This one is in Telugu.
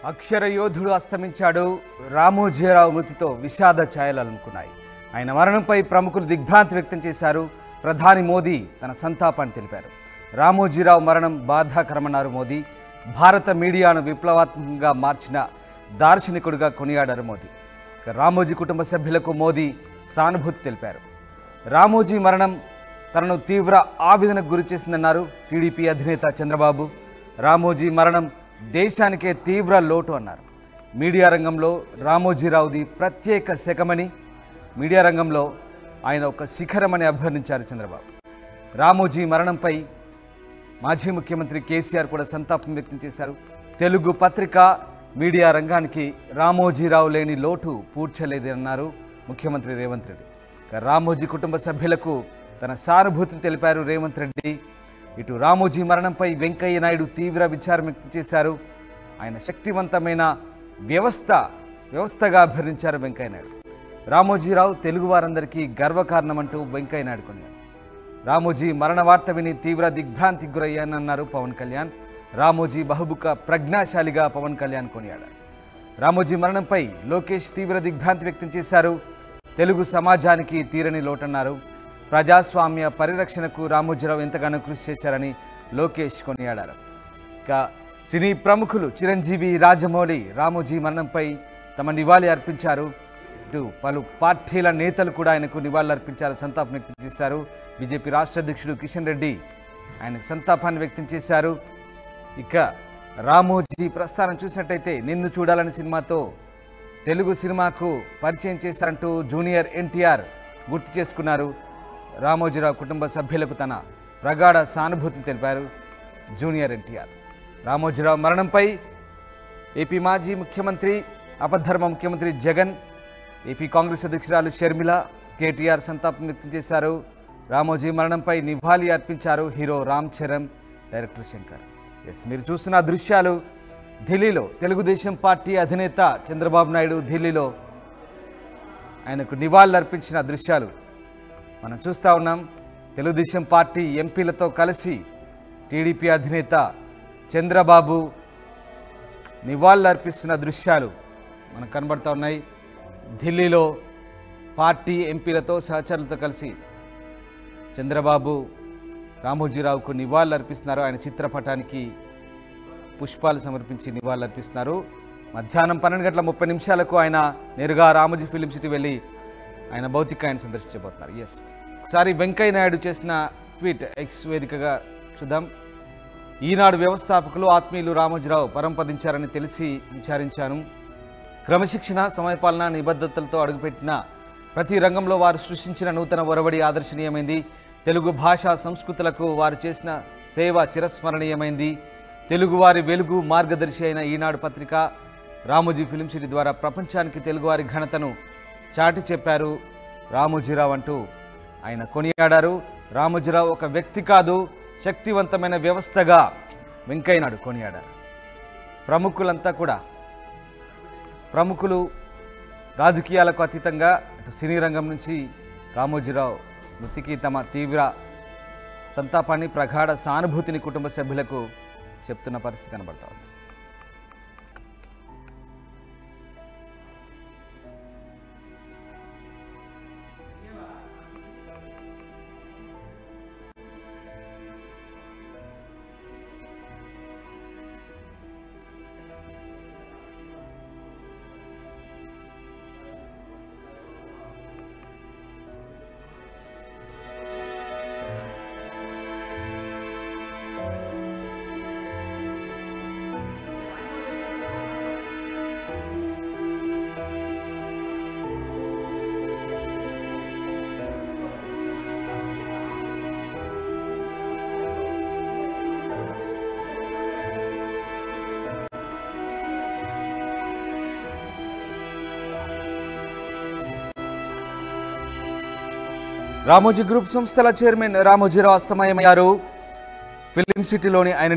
అక్షర యోధుడు అస్తమించాడు. రామోజీరావు మృతితో విషాద ఛాయలు అలుముకున్నాయి. ఆయన మరణంపై ప్రముఖులు దిగ్భ్రాంతి వ్యక్తం చేశారు. ప్రధాని మోదీ తన సంతాపాన్ని తెలిపారు. రామోజీరావు మరణం బాధాకరమన్నారు మోదీ. భారత మీడియాను విప్లవాత్మకంగా మార్చిన దార్శనికుడిగా కొనియాడారు మోదీ. రామోజీ కుటుంబ సభ్యులకు మోదీ సానుభూతి తెలిపారు. రామోజీ మరణం తనను తీవ్ర ఆవేదనకు గురి చేసిందన్నారు టీడీపీ అధినేత చంద్రబాబు. రామోజీ మరణం దేశానికే తీవ్ర లోటు అన్నారు. మీడియా రంగంలో రామోజీరావుది ప్రత్యేక శకమని, మీడియా రంగంలో ఆయన ఒక శిఖరమని అభివర్ణించారు చంద్రబాబు. రామోజీ మరణంపై మాజీ ముఖ్యమంత్రి కేసీఆర్ కూడా సంతాపం వ్యక్తం చేశారు. తెలుగు పత్రిక మీడియా రంగానికి రామోజీరావు లేని లోటు పూడ్చలేదన్నారు ముఖ్యమంత్రి రేవంత్ రెడ్డి. రామోజీ కుటుంబ సభ్యులకు తన సానుభూతిని తెలిపారు రేవంత్ రెడ్డి. ఇటు రామోజీ మరణంపై వెంకయ్య నాయుడు తీవ్ర విచారం వ్యక్తం చేశారు. ఆయన శక్తివంతమైన వ్యవస్థగా అభివర్ణించారు వెంకయ్య నాయుడు. రామోజీరావు తెలుగు వారందరికీ గర్వకారణమంటూ వెంకయ్య నాయుడు కొనియారు. రామోజీ మరణ వార్త విని తీవ్ర దిగ్భ్రాంతికి గురయ్యానన్నారు పవన్ కళ్యాణ్. రామోజీ బహుముఖ ప్రజ్ఞాశాలిగా పవన్ కళ్యాణ్ కొనియాడారు. రామోజీ మరణంపై లోకేష్ తీవ్ర దిగ్భ్రాంతి వ్యక్తం చేశారు. తెలుగు సమాజానికి తీరని లోటన్నారు. ప్రజాస్వామ్య పరిరక్షణకు రామోజీరావు ఎంతగానో కృషి చేశారని లోకేష్ కొనియాడారు. ఇక సినీ ప్రముఖులు చిరంజీవి, రాజమౌళి రామోజీ మరణంపై తమ నివాళి అర్పించారు. ఇటు పలు పార్టీల నేతలు కూడా ఆయనకు నివాళులు అర్పించారు, సంతాపం వ్యక్తం చేశారు. బీజేపీ రాష్ట్ర అధ్యక్షుడు కిషన్ రెడ్డి ఆయన సంతాపాన్ని వ్యక్తం చేశారు. ఇక రామోజీ ప్రస్థానం చూసినట్టయితే నిన్ను చూడాలని సినిమాతో తెలుగు సినిమాకు పరిచయం చేశారంటూ జూనియర్ ఎన్టీఆర్ గుర్తు చేసుకున్నారు. రామోజీరావు కుటుంబ సభ్యులకు తన ప్రగాఢ సానుభూతిని తెలిపారు జూనియర్ ఎన్టీఆర్. రామోజీరావు మరణంపై ఏపీ మాజీ ముఖ్యమంత్రి, అపద్ధర్మ ముఖ్యమంత్రి జగన్, ఏపీ కాంగ్రెస్ అధ్యక్షురాలు షర్మిల, కేటీఆర్ సంతాపం వ్యక్తం చేశారు. రామోజీ మరణంపై నివాళి అర్పించారు హీరో రామ్ చరణ్, డైరెక్టర్ శంకర్. మీరు చూస్తున్న దృశ్యాలు ఢిల్లీలో తెలుగుదేశం పార్టీ అధినేత చంద్రబాబు నాయుడు ఢిల్లీలో ఆయనకు నివాళులు అర్పించిన దృశ్యాలు మనం చూస్తూ ఉన్నాం. తెలుగుదేశం పార్టీ ఎంపీలతో కలిసి టీడీపీ అధినేత చంద్రబాబు నివాళులు అర్పిస్తున్న దృశ్యాలు మనకు కనబడుతూ ఉన్నాయి. ఢిల్లీలో పార్టీ ఎంపీలతో సహచరులతో కలిసి చంద్రబాబు రామోజీరావుకు నివాళులు అర్పిస్తున్నారు. ఆయన చిత్రపటానికి పుష్పాలు సమర్పించి నివాళులు అర్పిస్తున్నారు. మధ్యాహ్నం 12:30 ఆయన నేరుగా రామోజీ ఫిలిం సిటీ వెళ్ళి ఆయన భౌతికాన్ని సందర్శించబోతున్నారు. ఒకసారి వెంకయ్య నాయుడు చేసిన ట్వీట్ ఎక్స్ వేదికగా చూద్దాం. ఈనాడు వ్యవస్థాపకులు ఆత్మీయులు రామోజీరావు పరంపదించారని తెలిసి విచారించాను. క్రమశిక్షణ, సమయపాలన, నిబద్ధతలతో అడుగుపెట్టిన ప్రతి రంగంలో వారు సృష్టించిన నూతన ఒరవడి ఆదర్శనీయమైంది. తెలుగు భాషా సంస్కృతులకు వారు చేసిన సేవ చిరస్మరణీయమైంది. తెలుగువారి వెలుగు, మార్గదర్శి అయిన ఈనాడు పత్రిక రామోజీ ఫిలిం సిటీ ద్వారా ప్రపంచానికి తెలుగువారి ఘనతను చాటి చెప్పారు రామోజీరావు అంటూ ఆయన కొనియాడారు. రామోజీరావు ఒక వ్యక్తి కాదు, శక్తివంతమైన వ్యవస్థగా వెంకయ్య నాయుడు కొనియాడారు. ప్రముఖులంతా కూడా రాజకీయాలకు అతీతంగా సినీ రంగం నుంచి రామోజీరావు మృతికి తమ తీవ్ర సంతాపాన్ని, ప్రగాఢ సానుభూతిని కుటుంబ సభ్యులకు చెప్తున్న పరిస్థితి కనబడతా ఉంది. రామోజీ గ్రూప్ సంస్థల చైర్మన్ రామోజీరావు అస్తమయమయ్యారు. ఫిలిం సిటీలోని ఆయన